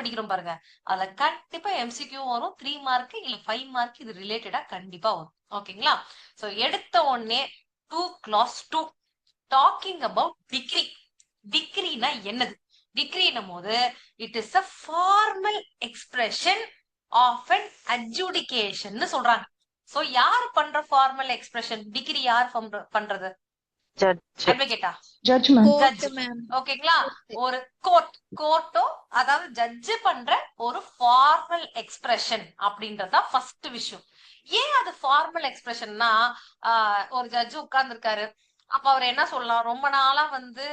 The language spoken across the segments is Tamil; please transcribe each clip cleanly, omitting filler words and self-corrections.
படிக்கிறோம் பாருங்க, அதுல கண்டிப்பா எம்சிக்யூ வரும், 3 மார்க் இல்ல 5 மார்க் இது ரிலேட்டடா கண்டிப்பா வரும். ஓகேங்களா? சோ எடுத்த உடனே 2 clause 2 டாக்கிங் அபவுட் டிகிரி. டிகிரினா என்னது? டிகிரினும் போது it is a formal expression of an adjudication சொல்றாங்க. சோ யார் பண்ற ஃபார்மல் எக்ஸ்பிரஷன்? டிகிரி யார் பண்றது? அட்வொகேட்டா? ஜட்ஜ். ஓகேங்களா? ஒரு கோர்ட்டோ அதாவது ஜட்ஜ் பண்ற ஒரு ஃபார்மல் எக்ஸ்பிரஷன் அப்படின்றதா ஃபர்ஸ்ட் விஷயம். ஏன் அது ஃபார்மல் எக்ஸ்பிரஷன்னா, ஒரு ஜட்ஜ் உட்கார்ந்து இருக்காரு, அப்ப அவர் என்ன சொல்லலாம்? ரொம்ப நாளா வந்து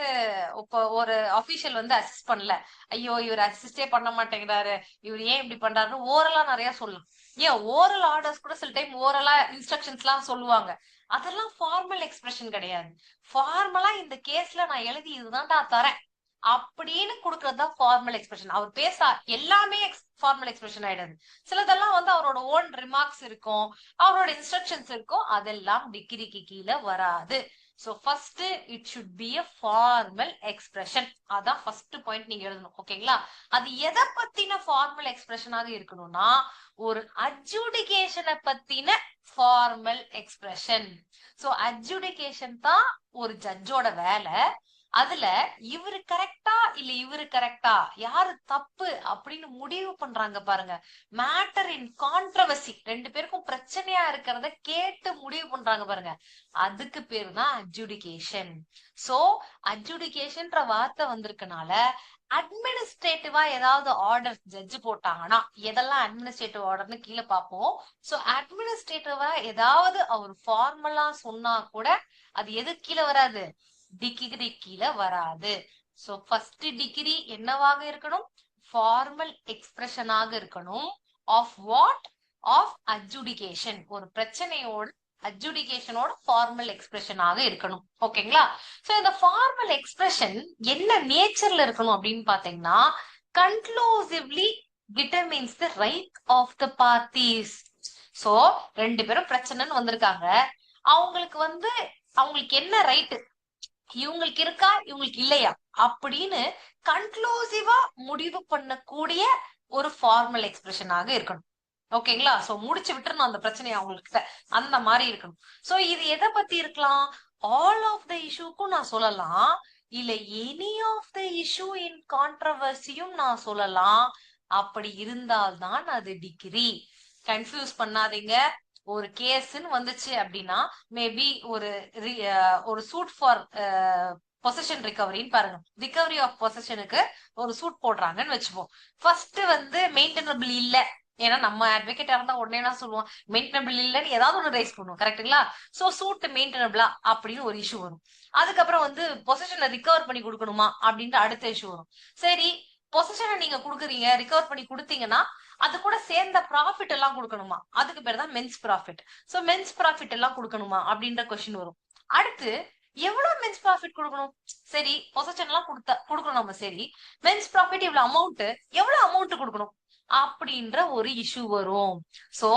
இப்ப ஒரு அபிஷியல் வந்து அசிஸ்ட் பண்ணல, ஐயோ இவர் அசிஸ்டே பண்ண மாட்டேங்கிறாரு, இவர் ஏன் இப்படி பண்றாருன்னு ஓரலா நிறைய சொல்லலாம். ஏன் ஓரல் ஆர்டர்ஸ் கூட சில டைம் ஓரலா இன்ஸ்ட்ரக்ஷன்ஸ் எல்லாம் சொல்லுவாங்க. அதெல்லாம் ஃபார்மல் எக்ஸ்பிரஷன் கிடையாது. ஃபார்மலா இந்த கேஸ்ல நான் எழுதி இதுதான்டா தரேன் அப்படின்னு கொடுக்கறது தான் ஃபார்மல் எக்ஸ்பிரஷன். அவர் பேச எல்லாமே ஃபார்மல் எக்ஸ்பிரஷன் ஆயிடாது. சிலதெல்லாம் வந்து அவரோட ஓன் ரிமார்க்ஸ் இருக்கும், அவரோட இன்ஸ்ட்ரக்ஷன்ஸ் இருக்கும், அதெல்லாம் டிகிரிக்கு கீழே வராது. So first it should be a formal expression. அதான் ஃபர்ஸ்ட் பாயிண்ட் நீங்க எழுதணும். ஓகேங்களா? அது எதை பத்தின ஃபார்மல் எக்ஸ்பிரஷனாக இருக்கணும்னா, ஒரு அட்ஜுடிகேஷனை பத்தின ஃபார்மல் எக்ஸ்பிரஷன். சோ அட்ஜுடிகேஷன் தான் ஒரு ஜட்ஜோட வேலை. அதுல இவரு கரெக்டா இல்ல இவரு கரெக்டா, யாரு தப்பு அப்படின்னு முடிவு பண்றாங்க பாருங்க. மேட்டர் இன் கான்ட்ரவர்சி, ரெண்டு பேருக்கும் பிரச்சனையா இருக்கிறத கேட்டு முடிவு பண்றாங்க பாருங்க, அதுக்கு பேரு தான் அட்ஜுடிகேஷன். சோ அட்ஜுடிகேஷன்ற வார்த்தை வந்திருக்கனால அட்மினிஸ்ட்ரேட்டிவா ஏதாவது ஆர்டர் ஜட்ஜ் போட்டாங்கன்னா, எதெல்லாம் அட்மினிஸ்ட்ரேட்டிவ் ஆர்டர்னு கீழே பார்ப்போம். சோ அட்மினிஸ்ட்ரேட்டிவா ஏதாவது அவர் ஃபார்மலா சொன்னா கூட அது எது கீழே வராது? டிகிரி கீழே வராது. சோ ஃபர்ஸ்ட் டிகிரி என்னவாக இருக்கணும்? ஃபார்மல் எக்ஸ்பிரஷனாக இருக்கணும். Of what? Of adjudication. ஒரு பிரச்சனையோட அட்ஜுடிகேஷனோட ஃபார்மல் எக்ஸ்பிரஷனாக இருக்கணும். ஓகேங்களா? சோ இந்த ஃபார்மல் எக்ஸ்பிரஷன் என்ன நேச்சர்ல இருக்கணும் அப்படின்னு பாத்தீங்கன்னா, conclusively determines the right of the parties. So ரெண்டு பேரும் பிரச்சனைன்னு வந்திருக்காங்க, அவங்களுக்கு வந்து அவங்களுக்கு என்ன ரைட்டு, இவங்களுக்கு இருக்கா இவங்களுக்கு இல்லையா அப்படின்னு கன்க்ளூசிவா முடிவு பண்ணக்கூடிய ஒரு ஃபார்மல் எக்ஸ்பிரஷனாக இருக்கணும். ஓகேங்களா? சோ முடிச்சு விட்டுறணும் அந்த பிரச்சனையை அவங்களுக்கு, அந்த மாதிரி இருக்கணும். சோ இது எதை பத்தி இருக்கலாம்? ஆல் ஆஃப் த இஷ்யூக்கும் நான் சொல்லலாம், இல்ல any of the issue in கான்ட்ரவர்சியும் நான் சொல்லலாம். அப்படி இருந்தால்தான் அது டிகிரி. கன்ஃபியூஸ் பண்ணாதீங்க. ஒரு கேஸ்ன்னு வந்துச்சு அப்படின்னா, மேபி ஒரு சூட் ஃபார் பொசஷன் ரிகவரின்னு பாருங்க, ரிகவரி ஆஃப் பொசஷனுக்கு ஒரு சூட் போடுறாங்கன்னு வச்சுப்போம். ஃபர்ஸ்ட் வந்து மெயின்டெனபிள் இல்ல, ஏன்னா நம்ம அட்வொகேட்டா இருந்தா உடனே என்ன சொல்லுவோம்? மெயின்டெனபிள் இல்லன்னு ஏதாவது ஒண்ணு ரைஸ் பண்ணுவோம், கரெக்டுங்களா? சோ சூட் மெயின்டெனபிளா அப்படின்னு ஒரு இஷ்யூ வரும். அதுக்கப்புறம் வந்து பொசிஷனை ரிகவர் பண்ணி கொடுக்கணுமா அப்படின்ட்டு அடுத்த இஷ்யூ வரும். சரி, பொசிஷனை நீங்க கொடுக்குறீங்க, ரிகவர் பண்ணி கொடுத்தீங்கன்னா அது கூட சேர்ந்த ப்ராஃபிட் எல்லாம் கொடுக்கணுமா? அதுக்கு பேர் தான் mesne profit. So mesne profit எல்லாம் கொடுக்கணுமா அப்படின்ற கொஸ்டின் வரும். அடுத்து எவ்வளவு மென்ஸ் ப்ராஃபிட் கொடுக்கணும்? சரி, பொசிஷன் எல்லாம் கொடுக்கணும் நம்ம, சரி மென்ஸ் ப்ராஃபிட் இவ்வளவு அமௌண்ட், எவ்வளவு அமௌண்ட் கொடுக்கணும் அப்படின்ற ஒரு இஷ்யூ வரும். சோ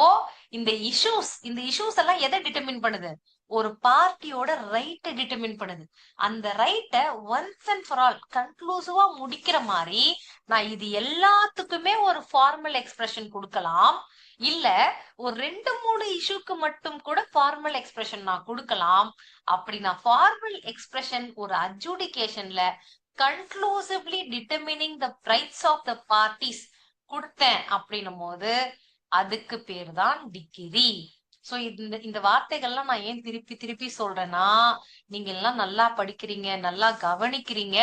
இந்த இஷ்யூஸ் எல்லாம் எதை டிட்டர்மின் பண்ணுது? ஒரு பார்ட்டியோட ரைட்டை டிட்டர்மின் பண்ணுது. அந்த ரைட்டை ஒன்ஸ் அண்ட் ஃபார் ஆல் கன்க்ளூசிவா முடிக்கிற மாதிரி நான் இது எல்லாத்துக்குமே ஒரு ஃபார்மல் எக்ஸ்பிரஷன் கொடுக்கலாம், இல்ல ஒரு 2-3 இஷ்யூக்கு மட்டும் கூட ஃபார்மல் எக்ஸ்பிரஷன் நான் கொடுக்கலாம். அப்படி நான் ஃபார்மல் எக்ஸ்பிரஷன் ஒரு அட்ஜுடிகேஷன்ல conclusively determining the rights of the parties கொடுத்தேன் அப்படின்னும் போது அதுக்கு பேர் தான் டிகிரி. சோ இந்த வார்த்தைகள்லாம் நான் ஏன் திருப்பி திருப்பி சொல்றேன்னா, நீங்க எல்லாம் நல்லா படிக்கிறீங்க, நல்லா கவனிக்கிறீங்க,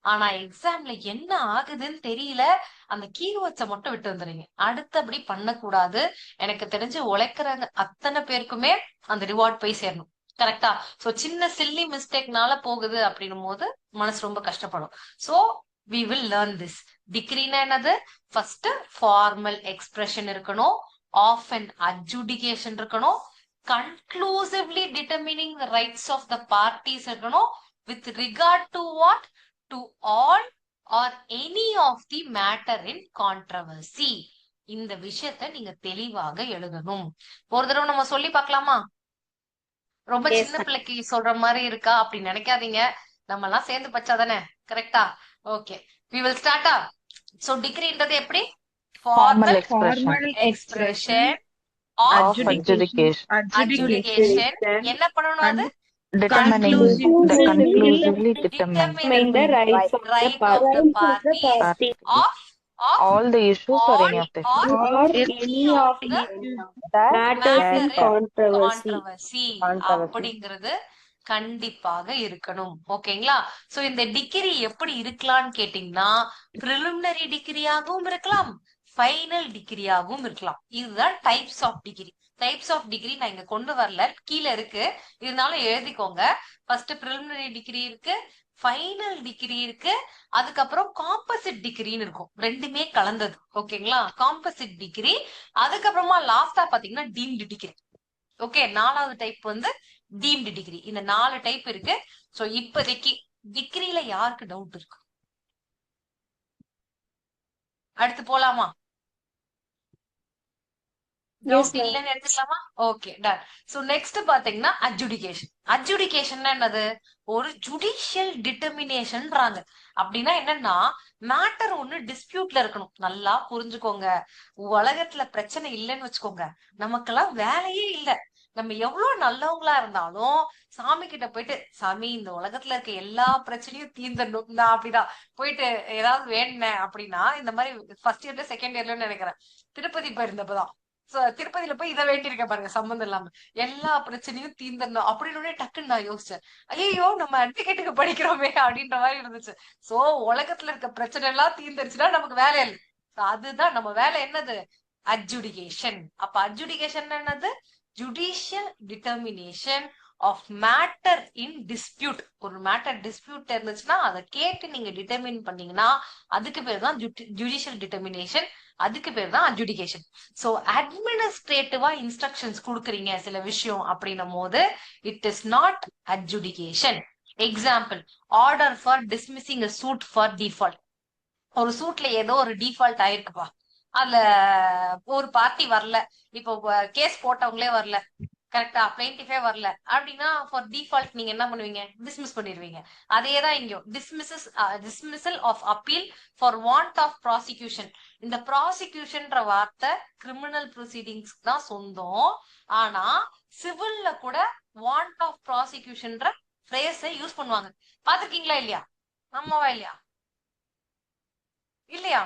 ஆனா எக்ஸாம்ல என்ன ஆகுதுன்னு தெரியல, அந்த கீவேர்ட்ஸை மட்டும் விட்டு வந்துடுறீங்க. அடுத்தபடி பண்ணக்கூடாது. எனக்கு தெரிஞ்சு உழைக்கிறாங்க அத்தனை பேருக்குமே அந்த ரிவார்ட் போய் சேரணும், கரெக்டா? சோ சின்ன சில்லி மிஸ்டேக்னால போகுது அப்படின்னும் போது மனசு ரொம்ப கஷ்டப்படும். So we will learn this. டிகிரினா என்னது? ஃபர்ஸ்ட் ஃபார்மல் எக்ஸ்பிரஷன் இருக்கணும், ஆஃப் அண்ட் அட்ஜுடிகேஷன் இருக்கணும், conclusively determining the rights of the parties இருக்கணும், with regard to what? To all or any of the matter in controversy. இந்த விஷயத்த நீங்க தெளிவாக எழுதணும். ஒரு தடவை நம்ம சொல்லி பார்க்கலாமா? ரொம்ப சின்ன பிள்ளைக்கு சொல்ற மாதிரி இருக்கா அப்படி நினைக்காதீங்க, நம்ம எல்லாம் சேர்ந்து பச்சாதானே, கரெக்டா? Okay, we will start. So டிகிரின்றது எப்படி? Formal formal expression expression of of adjudication, adjudication. என்ன பண்ணணும் அது? determining the conclusively determine determine the rights of the right of the parties parties of all the issues or any all of the or or any of the that matters in matter controversy. Controversy அப்படிங்கிறது கண்டிப்பாக இருக்கணும். ஓகேங்களா? சோ இந்த டிகிரி எப்படி இருக்கலாம்னு கேட்டீங்கன்னா பிரிலிமினரி டிகிரியாகவும் இருக்கலாம், ஃபைனல் டிகிரியாகவும் இருக்கலாம். இதுதான் types of decree. Types of decree நான் இங்க கொண்டு வரல, கீழே இருக்கு, இருந்தாலும் எழுதிக்கோங்க. ஃபர்ஸ்ட் பிரிலிமினரி டிகிரி இருக்கு, ஃபைனல் டிகிரி இருக்கு, அதுக்கப்புறம் காம்போசிட் டிகிரின்னு இருக்கும், ரெண்டுமே கலந்தது. ஓகேங்களா? Composite decree. அதுக்கப்புறமா லாஸ்டா பாத்தீங்கன்னா டீம்டு டிகிரி. ஓகே, 4வது டைப் வந்து டீம்டு டிகிரி. இந்த 4 டைப் இருக்கு. சோ இப்போதைக்கு டிகிரில யாருக்கு டவுட் இருக்கு? அடுத்து போலாமா? டவுட் இல்லைன்னு எடுத்துக்கலாமா? Okay, done. சோ நெக்ஸ்ட் பாத்தீங்கன்னா அட்ஜுடிகேஷன். அட்ஜுடிகேஷன் என்னது? ஒரு ஜுடிஷியல் டிட்டர்மினேஷன்றாங்க. அப்படின்னா என்னன்னா மேட்டர் ஒண்ணு டிஸ்பியூட்ல இருக்கணும். நல்லா புரிஞ்சுக்கோங்க. உலகத்துல பிரச்சனை இல்லைன்னு வச்சுக்கோங்க, நமக்கெல்லாம் வேலையே இல்ல. நம்ம எவ்வளவு நல்லவங்களா இருந்தாலும் சாமி கிட்ட போயிட்டு, சாமி இந்த உலகத்துல இருக்க எல்லா பிரச்சனையும் தீர்ந்துடணும் நான் அப்படிதான் போயிட்டு ஏதாவது வேணுனேன் அப்படின்னா, இந்த மாதிரி ஃபர்ஸ்ட் இயர்ல செகண்ட் இயர்ல நினைக்கிறேன், திருப்பதி போயிருந்தப்பதான் திருப்பதியில போய் இதை வேண்டியிருக்க பாருங்க, சம்மந்தம் இல்லாம எல்லா பிரச்சனையும் தீர்ந்துடணும் அப்படின்னு டக்குன்னு நான் யோசிச்சேன். ஐயோ நம்ம அட்வொகேட்டுக்கு படிக்கிறோமே அப்படின்ற மாதிரி இருந்துச்சு. சோ உலகத்துல இருக்க பிரச்சனை எல்லாம் தீர்ந்துருச்சுன்னா நமக்கு வேலை இல்லை. அதுதான் நம்ம வேலை. என்னது? அட்ஜுடிகேஷன். அப்ப அட்ஜுடிகேஷன் என்னது? Judicial determination of matter in dispute. ஒரு மேட்டர் டிஸ்பியூட் இருந்துச்சுன்னா அதை கேட்டு நீங்க டிட்டர்மின் பண்ணீங்கன்னா அதுக்கு பேர் தான் ஜுடிஷியல் டிட்டர்மினேஷன். அதுக்கு பேர் தான் அட்ஜுடிகேஷன். சோ அட்மினிஸ்ட்ரேட்டிவா இன்ஸ்ட்ரக்ஷன்ஸ் கொடுக்குறீங்க சில விஷயம் அப்படின்னும் போது it is not adjudication. Example, order for dismissing a suit for default. ஒரு சூட்ல ஏதோ ஒரு டிஃபால்ட் ஆயிருக்குப்பா, அதுல ஒரு பார்ட்டி வரல, இப்போ கேஸ் போட்டவங்களே வரல, கரெக்டா, பிளைண்டிஃபே வரல அப்படின்னா ஃபார் டிஃபால்ட் நீங்க என்ன பண்ணுவீங்க? டிஸ்மிஸ் பண்ணிடுவீங்க. அதேதான் இங்கேயும் dismissal of appeal for want of prosecution. இந்த ப்ராசிக்யூஷன்ற வார்த்தை கிரிமினல் ப்ரொசீடிங்ஸ் தான் சொந்தம். ஆனா சிவில்ல கூட வாண்ட் ஆஃப் ப்ராசிக்யூஷன்ற ஃப்ரேஸை யூஸ் பண்ணுவாங்க. பாத்திருக்கீங்களா இல்லையா? ஆமாவா இல்லையா? இல்லையா?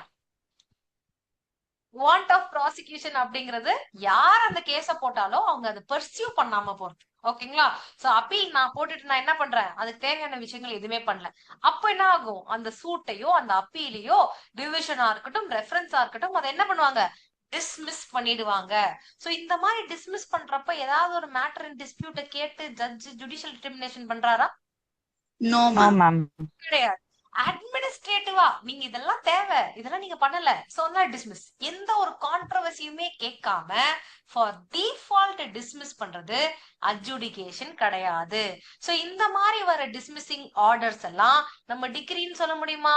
வாண்ட் ஆஃப் ப்ராசிக்யூஷன் அப்படிங்கிறது யார் அந்த கேஸ போட்டாலும் அவங்க அதை பர்சியூ பண்ணாம போறது. ஓகேங்களா? சோ அப்பீல் நான் போட்டுட்டு நான் என்ன பண்றேன்? அதுக்கு தேவையான விஷயங்கள் எதுவுமே பண்ணல. அப்ப என்ன ஆகும்? அந்த சூட்டையோ அந்த அப்பீலையோ டிவிஷனா இருக்கட்டும் ரெஃபரன்ஸா இருக்கட்டும் அதை என்ன பண்ணுவாங்க? டிஸ்மிஸ் பண்ணிடுவாங்க. சோ இந்த மாதிரி டிஸ்மிஸ் பண்றப்ப ஏதாவது ஒரு மேட்டர் இன் டிஸ்பியூட்டை கேட்டு ஜட்ஜ் ஜுடிஷியல் டிட்டர்மினேஷன் பண்றாரா? no ma'am கிடையாது. அட்மினிஸ்ட்ரேட்டிவா நீங்க இதெல்லாம் தேவை, இதெல்லாம் நீங்க பண்ணல, சொன்னா டிஸ்மிஸ். எந்த ஒரு கான்ட்ரவர்சியுமே கேட்காம ஃபார் டிஃபால்ட் டிஸ்மிஸ் பண்றது அட்ஜுடிகேஷன் கிடையாது. சோ இந்த மாதிரி வர டிஸ்மிஸிங் ஆர்டர்ஸ் எல்லாம் நம்ம டிகிரின்னு சொல்ல முடியுமா?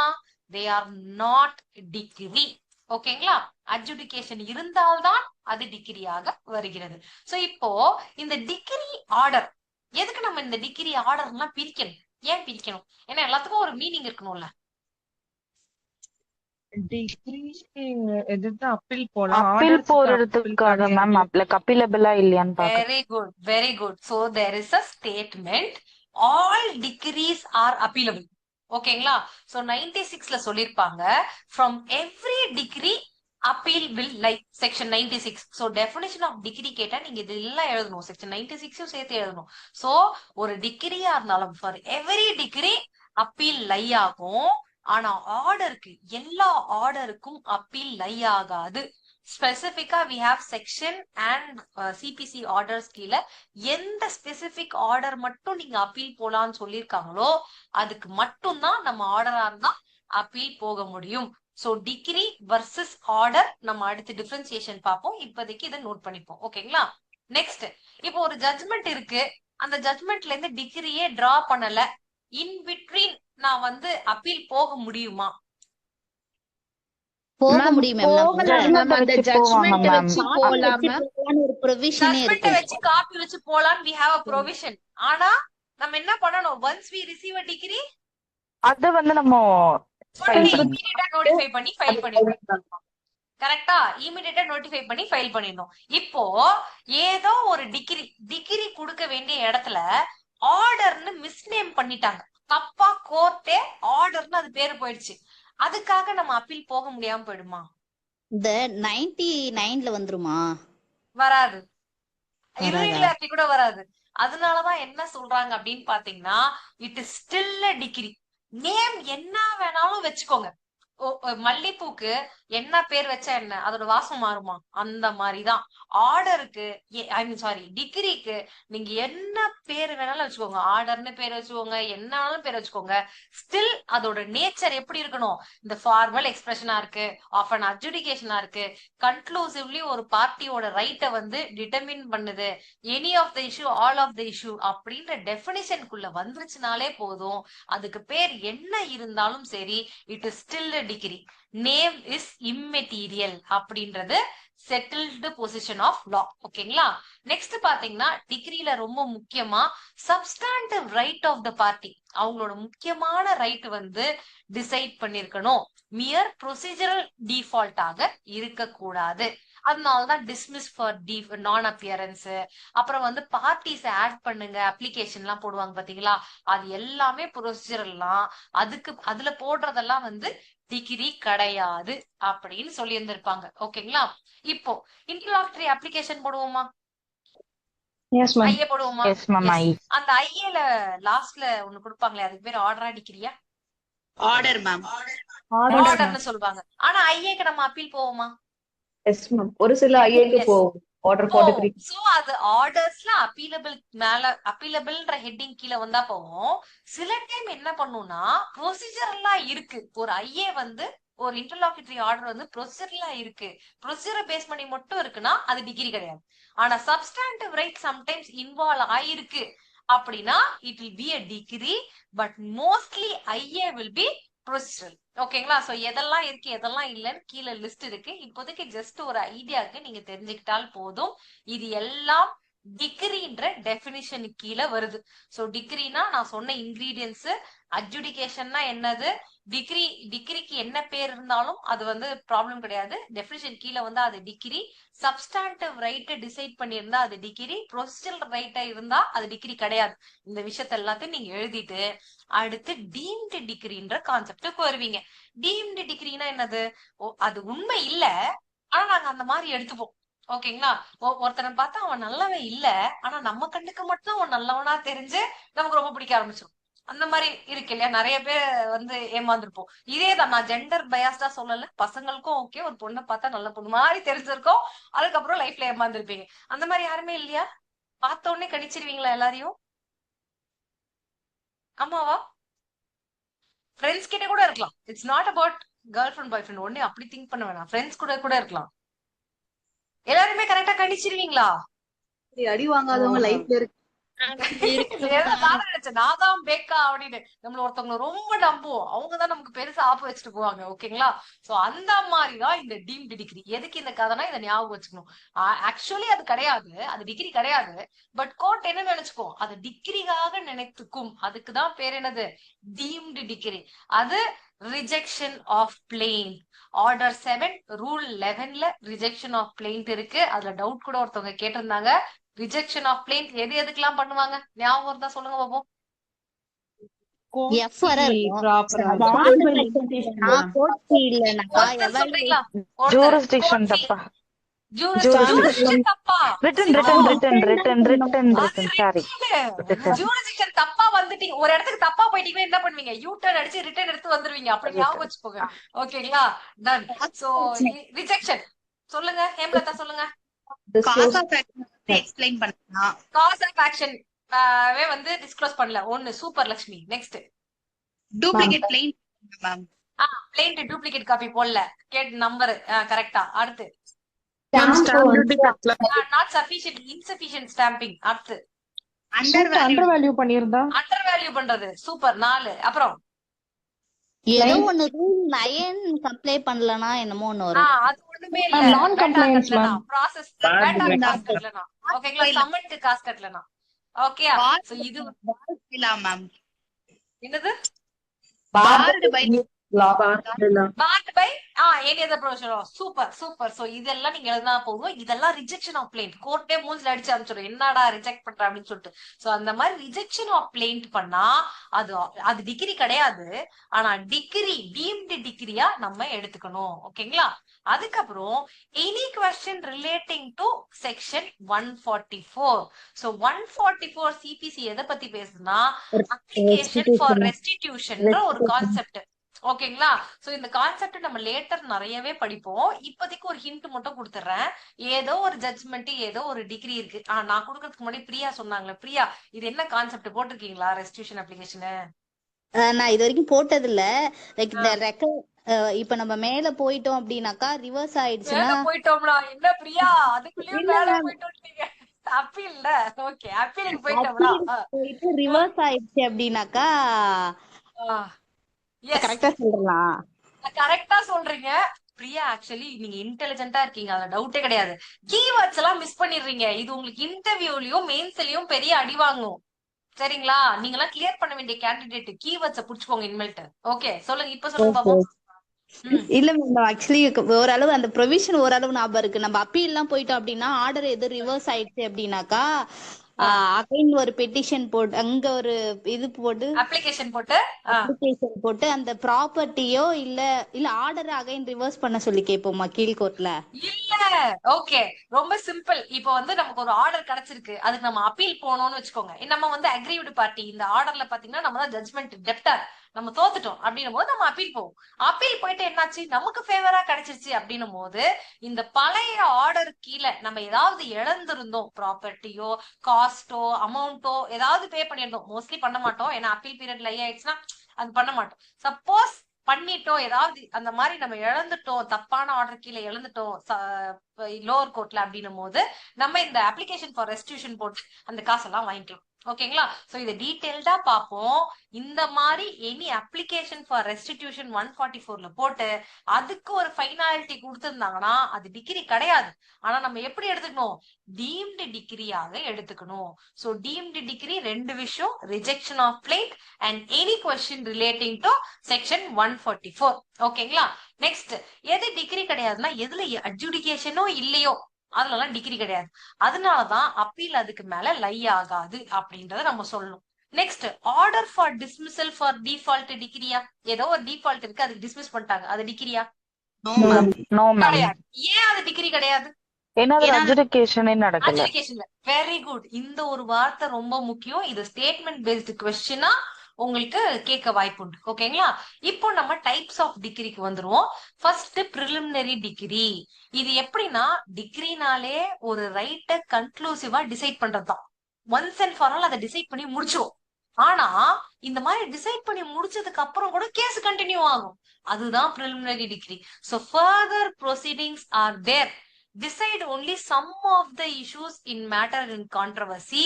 They are not degree. ஓகேங்களா? அட்ஜுடிகேஷன் இருந்தால்தான் அது டிகிரியாக வருகிறது. சோ இப்போ இந்த டிகிரி ஆர்டர், எதுக்கு நம்ம இந்த டிகிரி ஆர்டர் எல்லாம் பிரிக்கணும்? ஏன் பிரிக்கணும்? ஏன்னா எல்லாத்துக்கும் ஒரு மீனிங் இருக்கணும்ல. டிகிரி எதிர்த்து அப்பீல் போலாம். அப்பீல் போறதுக்காக மேம் அப்பீலபிளா இல்லையான்னு பாக்க. Very good, very good. So there is a statement, all decrees are appealable. ஓகேங்களா? சோ 96ல சொல்லிருப்பாங்க, from every decree appeal will like section 96. So definition of decree கேட்டா நீங்க இதெல்லாம் எழுதணும், செக்ஷன் 96 சேர்த்து எழுதணும். சோ ஒரு டிகிரியா இருந்தாலும் for every decree appeal lie ஆகும். ஆனா ஆர்டருக்கு, எல்லா ஆர்டருக்கும் அப்பீல் லை ஆகாது. ஸ்பெசிபிக்கா we have section and CPC orders கீழே எந்த ஸ்பெசிபிக் ஆர்டர் மட்டும் நீங்க அப்பீல் போலான்னு சொல்லியிருக்காங்களோ அதுக்கு மட்டும்தான் நம்ம ஆர்டரா இருந்தா அப்பீல் போக முடியும். சோ டிகிரி வர்சஸ் ஆர்டர் நம்ம அடுத்து டிஃபரன்சியேஷன் பார்ப்போம். இப்போதைக்கு இதை நோட் பண்ணிப்போம். ஓகேங்களா? நெக்ஸ்ட், இப்போ ஒரு ஜட்ஜ்மெண்ட் இருக்கு, அந்த ஜட்ஜ்மெண்ட்ல இருந்து டிகிரியே டிரா பண்ணல, இன் பிட்வீன் நான் வந்து அப்பீல் போக முடியுமா? போக முடியும் மேம். அந்த ஜட்ஜ்மென்ட் வச்சு போலாமா? ஒரு ப்ரொவிஷனே இருக்கு. ஜட்ஜ்மென்ட் வச்சு காப்பி வச்சு போலாம், we have a provision. ஆனா நம்ம என்ன பண்ணணும்? once we receive a degree, அத வந்து நம்ம உடனே இமீடியட்டா நோட்டிஃபை பண்ணி ஃபைல் பண்ணிடணும். கரெக்டா? இமீடியட்டா நோட்டிஃபை பண்ணி ஃபைல் பண்ணிடணும். இப்போ ஏதோ ஒரு டிகிரி கொடுக்க வேண்டிய இடத்துல ஆர்டர்னு மிஸ்நேம் பண்ணிட்டாங்க. தப்பா கோர்ட்டே ஆர்டர்னு அது பேரு போயிடுச்சு. அதுக்காக நம்ம அப்பீல் போக முடியாம போயிடுமா? இந்த 99ல வந்துருமா? வராது. வராதா? irregularity கூட வராது. அதனாலதான் என்ன சொல்றாங்க அப்படின்னு பாத்தீங்கன்னா, it is still a decree. Name என்ன வேணாலும் வச்சுக்கோங்க. மல்லிப்பூக்கு என்ன பேர் வச்சா என்ன, அதோட வாசம் மாறுமா? அந்த மாதிரிதான் ஆர்டருக்கு, ஐ மீன் சாரி, டிகிரிக்கு நீங்க என்ன பேர் வேணாலும் வச்சுக்கோங்க. ஆர்டர்னு பேர் வச்சுக்கோங்க, என்னாலும் பேர் வச்சுக்கோங்க. ஸ்டில் அதோட நேச்சர் எப்படி இருக்கணும்? இந்த ஃபார்மல் எக்ஸ்பிரஷனா இருக்கு, ஆஃப் அன் அட்ஜுடிகேஷனா இருக்கு, கன்க்ளூசிவ்லி ஒரு பார்ட்டியோட ரைட்டை வந்து டிட்டர்மின் பண்ணுது, any of the issue, all of the issue அப்படின்ற டெபினிஷனுக்குள்ள வந்துருச்சுனாலே போதும். அதுக்கு பேர் என்ன இருந்தாலும் சரி, it is still a decree. Name is immaterial அப்படின்றது செட்டில்டு பொசிஷன் ஆஃப் லா. ஓகேங்களா? நெக்ஸ்ட் பாத்தீங்கன்னா, டிகிரியில ரொம்ப முக்கியமா substantive right of the party, அவங்களோட முக்கியமான ரைட் வந்து டிசைட் பண்ணிருக்கணும். மியர் ப்ரொசீஜரல் டிஃபால்ட்டாக இருக்கக்கூடாது. அதனாலதான் டிஸ்மிஸ் ஃபார் நான் அப்பியரன்ஸ், அப்புறம் வந்து பார்ட்டிஸ் ஆட் பண்ணுங்க அப்ளிகேஷன் எல்லாம் போடுவாங்க பாத்தீங்களா, அது எல்லாமே ப்ரொசீஜர்லாம். அதுல போடுறதெல்லாம் வந்து டிகிரி கிடையாது அப்படின்னு சொல்லி இருந்திருப்பாங்க. ஓகேங்களா? இப்போ இன்டர்லாக்டரி அப்ளிகேஷன் போடுவோமா? Yes, ma'am. ஐஏ போடுவோமா? Yes ma'am. Yes. அந்த ஐஏல லாஸ்ட்ல ஒண்ணு கொடுப்பாங்களே, அதுக்கு பேர் ஆர்டரா டிகிரியா? Order ma'am. Order, ma'am. ஆர்டர்னு சொல்லுவாங்க. ஆனா ஐஏக்கு நம்ம அப்பீல் போவோமா? Yes ma'am. ஒரு சில ஐஏக்கு Yes. போகும். ஆர்டர் 43. சோ அது ஆர்டர்ஸ்ல அப்பீலபிள் மேல அப்பீலபிள்ன்ற ஹெட்டிங் கீழே வந்தா போவோம். சில டைம் என்ன பண்ணும்னா ப்ரொசீஜர் எல்லாம் இருக்கு. ஒரு ஐஏ வந்து ஒரு இன்டர்லாக்டரி ஆர்டர் வந்து ப்ரொசீஜர்லாம் இருக்கு, ப்ரொசீஜரை பேஸ் பண்ணி மட்டும் இருக்குன்னா அது டிகிரி கிடையாது. ஆனா சப்ஸ்டாண்டிவ் ரைட் சம்டைம்ஸ் இன்வால்வ் ஆயிருக்கு அப்படின்னா it will be a decree, but mostly IA will be procedural. ஓகேங்களா? சோ எதெல்லாம் இருக்கு எதெல்லாம் இல்லைன்னு கீழே லிஸ்ட் இருக்கு. இப்போதைக்கு ஜஸ்ட் ஒரு ஐடியாக்கு நீங்க தெரிஞ்சுக்கிட்டால் போதும். இது எல்லாம் டிகிரின்ற டெபினிஷனுக்கு கீழே வருது. சோ டிகிரினா நான் சொன்ன இன்கிரீடியன்ஸ். அட்ஜுடிகேஷன்னா என்னது? டிகிரிக்கு என்ன பேர் இருந்தாலும் அது வந்து ப்ராப்ளம் கிடையாது. டெபினிஷன் கீழே வந்து அது டிகிரி. சப்ஸ்டாண்டிவ் ரைட்டை டிசைட் பண்ணியிருந்தா அது டிகிரி, ப்ரொசீஜரல் ரைட்டா இருந்தா அது டிகிரி கிடையாது. இந்த விஷயத்த எல்லாத்தையும் நீங்க எழுதிட்டு அடுத்து டீம்டு டிகிரின்ற கான்செப்டுக்கு வருவீங்க. டீம்டு டிகிரினா என்னது? அது உண்மை இல்ல, ஆனா நாங்க அந்த மாதிரி எடுத்துப்போம். ஓகேங்களா? ஒருத்தனை பார்த்தா அவன் நல்லவன் இல்ல, ஆனா நம்ம கண்ணுக்கு மட்டும் அவன் நல்லவனா தெரிஞ்சு நமக்கு ரொம்ப பிடிக்க ஆரம்பிச்சிடும். அந்த மாதிரி இருக்கு இல்லையா? நிறைய பேர் வந்து ஏமாந்துருப்போம். இதேதான், நான் ஜெண்டர் பயாஸ்டா சொல்லல, பசங்களுக்கும் ஓகே, ஒரு பொண்ணை பார்த்தா நல்ல பொண்ணு மாதிரி தெரிஞ்சிருக்கோம், அதுக்கப்புறம் லைஃப்ல ஏமாந்துருப்பீங்க. அந்த மாதிரி யாருமே இல்லையா? பார்த்த உடனே கணிச்சிருவீங்களா எல்லாரையும்? ஆமாவா? ஃப்ரெண்ட்ஸ் கிட்ட கூட இருக்கலாம். It's not about girl friend bye friend ஒண்ணு, அப்படி திங்க் பண்ண வேணாம். ஃப்ரெண்ட்ஸ் கூட இருக்கலாம். எல்லாருமே கரெக்டா கணிச்சிருவீங்களா? அடி வாங்காதவங்க லைஃப்ல இருக்கு. நான் நினைச்சேன் நான் தான் பேக்கா அப்படின்னு. நம்மள ஒருத்தவங்க ரொம்ப நம்புவோம், அவங்கதான் நமக்கு பெருசா ஆப்பு வச்சுட்டு போவாங்க. ஓகேங்களா? சோ அந்த மாதிரிதான் இந்த டீம்டு டிகிரி. எதுக்கு இந்த கதைனா இதை ஞாபகம் வச்சுக்கணும். ஆக்சுவலி அது கிடையாது, அது டிகிரி கிடையாது. பட் கோர்ட் என்ன நினைச்சுக்கோ, அது டிகிரிக்காக நினைத்துக்கும். அதுக்குதான் பேர் என்னது? Deemed decree. அது rejection of plaint. Order 7 rule 11ல ரிஜெக்ஷன் ஆஃப் பிளெயிண்ட் இருக்கு. அதுல டவுட் கூட ஒருத்தவங்க கேட்டிருந்தாங்க. ரிஜெக்ஷன் ஆஃப் பிளெயிண்ட் எதுக்கெல்லாம் பண்ணுவாங்க? ஞாபகம் இருந்தா சொல்லுங்க பாப்போம். எஃப் வர இருக்கும். சொல்றீங்களா? ஜூரிஸ்டிக்ஷன் தப்பா? ஜூரிஸ்டிக்ஷன் தப்பா? Return sorry. ஜூரிஸ்டிக்ஷன் தப்பா வந்துட்டீங்க, ஒரு இடத்துக்கு தப்பா போயிட்டீங்கன்னா என்ன பண்ணுவீங்க? யூ டர்ன் அடிச்சு ரிட்டர்ன் எடுத்து வந்துருவீங்க. அப்படி ஞாபகம் வச்சுக்கோங்க. ஓகேங்களா? டன். சோ ரிஜெக்ஷன் சொல்லுங்க, ஹேம்லதா சொல்லுங்க. எக்ஸ்பிளைன் பண்ணலாம். காஸ் ஆஃப் ஆக்ஷன் வந்து டிஸ்க்ளோஸ் பண்ணல. ஒன்னு super Lakshmi. Next duplicate plain ma'am. Plain duplicate copy போடல, கேட் நம்பர் கரெக்டா. அடுத்து நாட் சஃபிஷியன்ட் இன்சஃபிஷியன்ட் ஸ்டாம்பிங். அடுத்து அண்டர் வேல்யூ பண்ணிருந்தா அண்டர் வேல்யூ பண்றது. சூப்பர் 4. அப்புறம் ஏதோ ஒன்னு ரூல் 9 கம்ப்ளை பண்ணலனா என்னமோ ஒன்னு வரும். அது ஒண்ணுமே இல்ல. நான் complaints ma'am. Process batta cost கட்டலனா. ஓகேங்களா? சம்மன்ட் காஸ்ட் கட்டலனா. ஓகே. சோ இது இல்ல மேம். என்னது? Barred by backed by any other profession law. Super super. So இதெல்லாம் நீங்க எழுதினா போதும். இதெல்லாம் ரிஜெக்ஷன் ஆஃப் பிளேண்ட். கோர்ட்டே மூஞ்சில அடிச்சு அனுப்பிச்சிடும், என்னடா ரிஜெக்ட் பண்ற அப்படின்னு சொல்லிட்டு. சோ அந்த மாதிரி ரிஜெக்ஷன் ஆஃப் பிளேண்ட் பண்ணா அது டிகிரி கிடையாது. ஆனா டிகிரி டீம்டு டிகிரியா நம்ம எடுத்துக்கணும். ஓகேங்களா? அதுக்கப்புறம் any question relating to section 144. So 144 CPC எதை பத்தி பேசுனா அப்ளிகேஷன் ஃபார் ரெஸ்டிடியூஷன் ஒரு கான்செப்ட். ஓகேங்களா? சோ இந்த கான்செப்ட் நம்ம லேட்டர் நிறையவே படிப்போம். இப்போதைக்கு ஒரு ஹிண்ட் மட்டும் கொடுத்துறேன். ஏதோ ஒரு ஜட்ஜ்மெண்ட், ஏதோ ஒரு டிகிரி இருக்கு. நான் கொடுக்கறதுக்கு முன்னாடி பிரியா சொன்னாங்களே, பிரியா இது என்ன கான்செப்ட் போட்டிருக்கீங்களா ரெஸ்டிடியூஷன் அப்ளிகேஷன்? நான் இது வரைக்கும் போட்டது இல்ல. லைக் இந்த இப்ப நம்ம மேல போயிட்டோம் அப்படின்னாக்கா ரிவர்ஸ் ஆயிடுச்சுன்னா போயிட்டோம்னா என்ன பிரியா, அதுக்குள்ளேயும் மேல போயிட்டோம். அப்பீல்ல ஓகே, அப்பீலுக்கு போயிட்டோம்னா போயிட்டு ரிவர்ஸ் ஆயிடுச்சு அப்படின்னாக்கா கரெக்டா சொல்லலாம். கரெக்டா சொல்றீங்க பிரியா. ஆக்சுவலி நீங்க இன்டெலிஜென்ட்டா இருக்கீங்க, அதுல டவுட்டே கிடையாது. கீவேர்ட்ஸ் எல்லாம் மிஸ் பண்ணிடுறீங்க. இது உங்களுக்கு இன்டர்வியூலயும் மெயின்ஸ்லயும் பெரிய அடி வாங்கும். சரிங்களா? நீங்க எல்லாம் கிளியர் பண்ண வேண்டிய கேண்டிடேட் கீவேர்ட்ஸ புடிச்சுக்கோங்க இனிமேல்ட்டு. ஓகே சொல்லுங்க, இப்ப சொல்லுங்க பாப்போம். இல்ல மேம், ஆக்சுவலி ஓரளவு அந்த ப்ரொவிஷன் ஓரளவு ஞாபகம் இருக்கு. நம்ம அப்பீல் எல்லாம் போயிட்டோம் அப்படின்னா ஆர்டர் எது ரிவர்ஸ் ஆயிடுச்சு அப்படின்னாக்கா அகைன் ஒரு பெட்டிஷன் போட்டு அங்க ஒரு இது போட்டு அப்ளிகேஷன் போட்டு அந்த ப்ராப்பர்ட்டியோ இல்ல ஆர்டர் அகைன் ரிவர்ஸ் பண்ண சொல்லி கேட்போமா கீழ் கோர்ட்ல? இல்ல. ஓகே ரொம்ப சிம்பிள். இப்போ வந்து நமக்கு ஒரு ஆர்டர் கிடைச்சிருக்கு, அதுக்கு நம்ம அப்பீல் போனோம்னு வச்சுக்கோங்க. நம்ம வந்து அக்ரீவ்டு பார்ட்டி. இந்த ஆர்டர்ல பாத்தீங்கன்னா நம்ம தான் ஜட்ஜ்மெண்ட் டெப்டர், நம்ம தோத்துட்டோம் அப்படின்னும் போது நம்ம அப்பீல் போவோம். அப்பீல் போயிட்டு என்னாச்சு, நமக்கு ஃபேவரா கிடைச்சிருச்சு அப்படின்னும் போது இந்த பழைய ஆர்டர் கீழே நம்ம ஏதாவது இழந்திருந்தோம், ப்ராப்பர்ட்டியோ காஸ்டோ அமௌண்ட்டோ ஏதாவது பே பண்ணியிருந்தோம். மோஸ்ட்லி பண்ண மாட்டோம், ஏன்னா அப்பீல் பீரியட் லை ஆயிடுச்சுன்னா அது பண்ண மாட்டோம். சப்போஸ் பண்ணிட்டோம், ஏதாவது அந்த மாதிரி நம்ம இழந்துட்டோம், தப்பான ஆர்டர் கீழே இழந்துட்டோம் லோவர் கோர்ட்ல அப்படின்னும் போது நம்ம இந்த அப்ளிகேஷன் ஃபார் ரெஸ்டிடியூஷன் போட்டு அந்த காசெல்லாம் வாங்கிக்கலாம். ஓகேங்களா? சோ இதை டீடைல்டா பார்ப்போம். இந்த மாதிரி எனி அப்ளிகேஷன் ஃபார் ரெஸ்டிடியூஷன் 144ல போட்டு அதுக்கு ஒரு ஃபைனாலிட்டி கொடுத்திருந்தாங்கன்னா அது டிகிரி கிடையாது. ஆனா நம்ம எப்படி எடுத்துக்கணும், டீம்டு டிகிரியாக எடுத்துக்கணும். சோ டீம்டு டிகிரி ரெண்டு விஷயம், rejection of plaint and any question relating to section 144. ஓகேங்களா? நெக்ஸ்ட் எது டிகிரி கிடையாதுன்னா எதுல அட்ஜுடிகேஷனோ இல்லையோ அதுலலாம் டிகிரி கிடையாது. அதனாலதான் அப்பீல் அதுக்கு மேல லை ஆகாது அப்படின்றத நம்ம சொல்லணும். Next order for dismissal for default டிகிரியா? ஏதோ ஒரு டிஃபால்ட் இருக்கு, அதுக்கு டிஸ்மிஸ் பண்ணிட்டாங்க, அது டிகிரியா? கிடையாது. ஏன் அது டிகிரி கிடையாது? Very good. இந்த ஒரு வார்த்தை ரொம்ப முக்கியம். இது ஸ்டேட்மெண்ட் பேஸ்டு கொஸ்டினா உங்களுக்கு கேட்க வாய்ப்பு உண்டு. ஓகேங்களா? இப்போ நம்ம டைப்ஸ் ஆஃப் டிகிரிக்கு வந்துருவோம். First preliminary degree. இது எப்படின்னா டிகிரினாலே ஒரு ரைட்ட கன்க்ளூசிவா டிசைட் பண்றதுதான். ஒன்ஸ் அண்ட் ஃபார் ஆல் அதை டிசைட் பண்ணி முடிச்சிடும். ஆனா இந்த மாதிரி டிசைட் பண்ணி முடிச்சதுக்கு அப்புறம் கூட கேஸ் கண்டினியூ ஆகும். அதுதான் preliminary decree. So further proceedings are there. Decide only some of the issues in matter in controversy.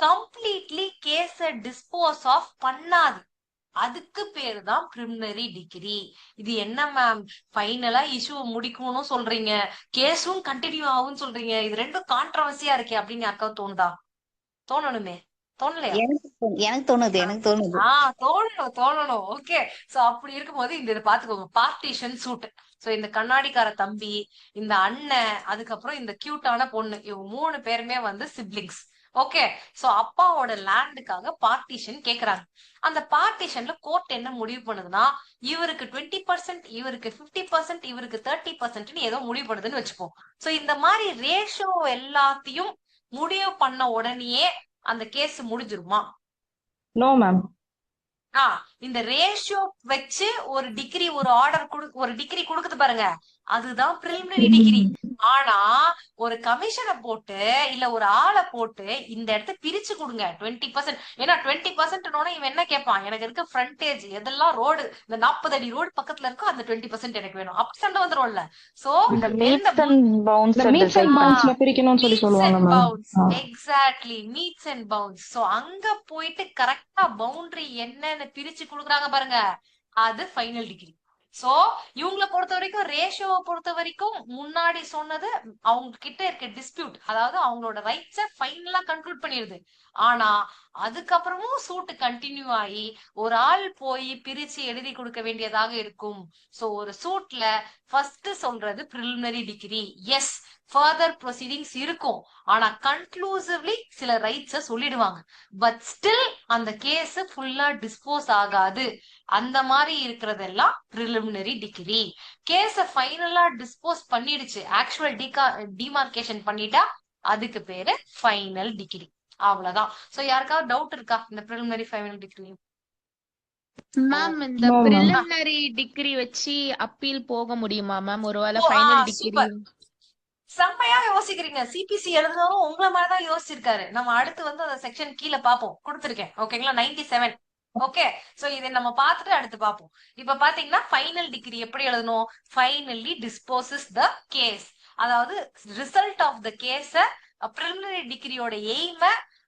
Completely case dispose of பண்ணாது. அதுக்கு பேரு தான் பிரிலிமினரி டிகிரி. இது என்ன மேம், ஃபைனலா இஷ்யூ முடிக்கணும்னு சொல்றீங்க, கேஸும் கண்டினியூ ஆகும்னு சொல்றீங்க, இது ரெண்டும் கான்ட்ரவர்சியா இருக்கே அப்படின்னு யாருக்காவது தோணுதா? தோணணுமே, தோணலையா? எனக்கு தோணுது. தோணணும். ஓகே. சோ அப்படி இருக்கும்போது இந்த பாத்துக்கோங்க, பார்ட்டிஷன் சூட். சோ இந்த கண்ணாடிக்கார தம்பி, இந்த அண்ணன், அதுக்கப்புறம் இந்த கியூட்டான பொண்ணு, இவங்க 3 பேருமே வந்து சிப்ளிங்ஸ். ஓகே. சோ அப்பாவோட லேண்டுக்காக பார்ட்டிஷன் கேக்குறாங்க. அந்த பார்ட்டிஷன்ல கோர்ட் என்ன முடிவு பண்ணுதுன்னா இவருக்கு 20%, இவருக்கு 50%, இவருக்கு 30% ஏதோ முடிவு பண்ணுதுன்னு வச்சுப்போம். சோ இந்த மாதிரி ரேஷியோ எல்லாத்தையும் முடிவு பண்ண உடனேயே அந்த கேஸ் முடிஞ்சிருமா? No ma'am. இந்த ரேஷியோ வச்சு ஒரு டிகிரி, ஒரு ஆர்டர் ஒரு டிகிரி கொடுக்குது பாருங்க, அதுதான் பிரிலிமினரி டிகிரி. ஆனா ஒரு கமிஷனை போட்டு இல்ல ஒரு ஆளை போட்டு இந்த இடத்த பிரிச்சு கொடுங்க 20%. ஏன்னா 20% இவன் என்ன கேட்பான், எனக்கு இருக்க ஃப்ரண்டேஜ் எதெல்லாம் ரோடு, இந்த 40 அடி ரோடு பக்கத்துல இருக்கோ அந்த 20% எனக்கு வேணும், அப்படி சண்டை வந்துரும்ல. சோ பிரிக்கணும்னு சொல்லி சொல்லுவாங்க. Exactly, meets and pounds. So அங்க போயிட்டு கரெக்டா பவுண்டரி என்னன்னு பிரிச்சு கொடுக்குறாங்க பாருங்க, அது ஃபைனல் டிகிரி. சோ இவங்களை பொறுத்த வரைக்கும் ரேஷியோவை பொறுத்த வரைக்கும் முன்னாடி சொன்னது அவங்க கிட்ட இருக்க டிஸ்பியூட், அதாவது அவங்களோட ரைட்ஸ ஃபைனலா கன்க்ளூட் பண்ணிடுது. ஆனா அதுக்கப்புறமும் சூட் கண்டினியூ ஆகி ஒரு ஆள் போய் பிரிச்சு எழுதி கொடுக்க வேண்டியதாக இருக்கும். சோ ஒரு சூட்ல ஃபர்ஸ்ட் சொல்றது preliminary decree. Yes, further proceedings இருக்கும். ஆனா கன்க்ளூசிவ்லி சில ரைட்ஸ சொல்லிடுவாங்க. பட் ஸ்டில் அந்த கேஸ் ஃபுல்லா டிஸ்போஸ் ஆகாது. அந்த மாதிரி இருக்கிறதெல்லாம் பிரிலிமினரி டிகிரி. கேஸ ஃபைனலா டிஸ்போஸ் பண்ணிடுச்சு, ஆக்சுவல் டிமார்கேஷன் பண்ணிட்டா அதுக்கு பேரு ஃபைனல் டிகிரி. அவ்வளவுதான். சோ யாருக்காவது டவுட் இருக்கா இந்த பிரிலிமினரி ஃபைனல் டிகிரி? மேம் இந்த No, ma'am. பிரிலிமினரி டிகிரி வச்சு அப்பீல் போக முடியுமா மேம்? ஒருவேளை ஃபைனல் டிகிரி சூப்பர், செம்மையா யோசிக்கிறீங்க. சிபிசி எழுதுனவரும் உங்களை மாதிரிதான் யோசிச்சிருக்காரு. நம்ம அடுத்து வந்து அந்த செக்ஷன் கீழே பாப்போம், கொடுத்திருக்கேன். ஓகேங்களா, 97. ஓகே, சோ இதை நம்ம பார்த்துட்டு அடுத்து பார்ப்போம். இப்ப பாத்தீங்கன்னா ஃபைனல் டிகிரி எப்படி எழுதணும்? ஃபைனலி டிஸ்போசஸ் த கேஸ், அதாவது ரிசல்ட் ஆஃப் த கேஸ பிரிலிமினரி டிகிரியோட எய்ம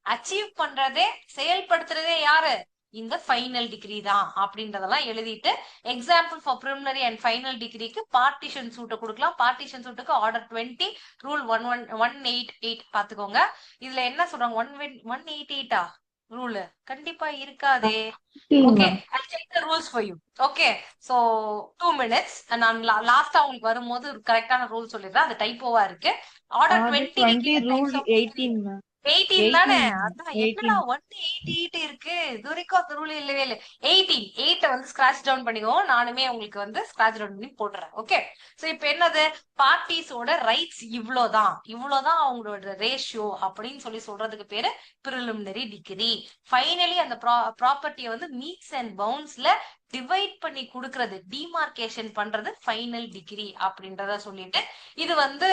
அச்சீவ் பண்றதே, செயல்படுத்துறதே யாரு? இந்த ஃபைனல் டிகிரி தான் அப்படின்றதெல்லாம் எழுதிட்டு, example for preliminary and final டிகிரிக்கு பார்ட்டிஷன் சூட்டை கொடுக்கலாம். பார்ட்டிஷன் சூட்டுக்கு ஆர்டர் 20 ரூல் 188 பாத்துக்கோங்க. இதுல என்ன சொல்றாங்க? 188 ரூல் கண்டிப்பா இருக்காதே. Okay, I check the rules for you. Okay, so 2 minutes. நான் லாஸ்டா உங்களுக்கு வரும்போது கரெக்டான ரூல் சொல்லிடுறேன், அது டைப்போவா இருக்கு. ஆர்டர் 20 ரூல் 18 18 தானே? அதான் என்னடா 188 இருக்கு, இது வரைக்கும் அந்த ரூல் இல்லவே இல்லை. 18 வந்து ஸ்கிராச் டவுன் பண்ணிக்கோ, நானுமே உங்களுக்கு வந்து ஸ்கிராச் டவுன் பண்ணி போட்டுறேன். ஓகே, சோ இப்ப என்னது? பார்ட்டிஸோட ரைட்ஸ் இவ்வளவுதான் அவங்களோட ரேஷியோ அப்படின்னு சொல்லி சொல்றதுக்கு பேரு பிரிலிமினரி டிகிரி. ஃபைனலி அந்த ப்ராப்பர்ட்டியை வந்து மீட்ஸ் அண்ட் பவுண்ட்ஸ்ல டிவைட் பண்ணி கொடுக்கறது, டிமார்கேஷன் பண்றது ஃபைனல் டிகிரி அப்படின்றத சொல்லிட்டு, இது வந்து